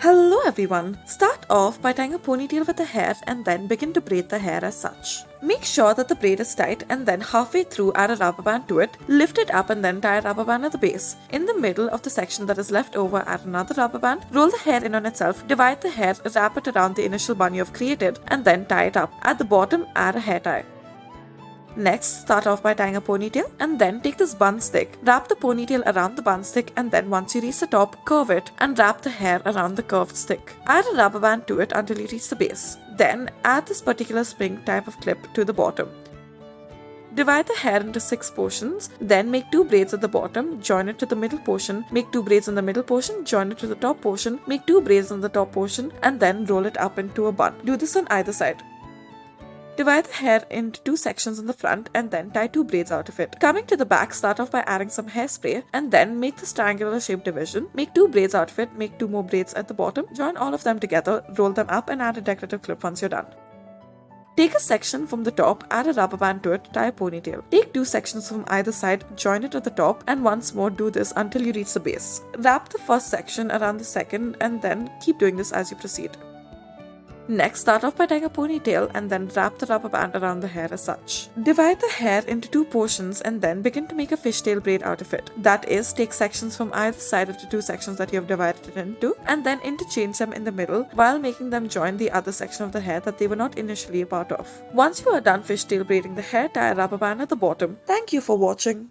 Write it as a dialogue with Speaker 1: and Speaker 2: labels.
Speaker 1: Hello everyone! Start off by tying a ponytail with the hair and then begin to braid the hair as such. Make sure that the braid is tight and then halfway through add a rubber band to it, lift it up and then tie a rubber band at the base. In the middle of the section that is left over add another rubber band, roll the hair in on itself, divide the hair, wrap it around the initial bun you have created and then tie it up. At the bottom add a hair tie. Next, start off by tying a ponytail and then take this bun stick, wrap the ponytail around the bun stick and then once you reach the top, curve it and wrap the hair around the curved stick. Add a rubber band to it until you reach the base. Then add this particular spring type of clip to the bottom. Divide the hair into 6 portions, then make 2 braids at the bottom, join it to the middle portion, make 2 braids in the middle portion, join it to the top portion, make 2 braids on the top portion and then roll it up into a bun. Do this on either side. Divide the hair into 2 sections in the front and then tie 2 braids out of it. Coming to the back, start off by adding some hairspray and then make this triangular shaped division. Make 2 braids out of it, make 2 more braids at the bottom, join all of them together, roll them up and add a decorative clip once you're done. Take a section from the top, add a rubber band to it, tie a ponytail. Take 2 sections from either side, join it at the top and once more do this until you reach the base. Wrap the first section around the second and then keep doing this as you proceed. Next, start off by tying a ponytail and then wrap the rubber band around the hair as such. Divide the hair into 2 portions and then begin to make a fishtail braid out of it. That is, take sections from either side of the 2 sections that you have divided it into and then interchange them in the middle while making them join the other section of the hair that they were not initially a part of. Once you are done fishtail braiding the hair, tie a rubber band at the bottom. Thank you for watching.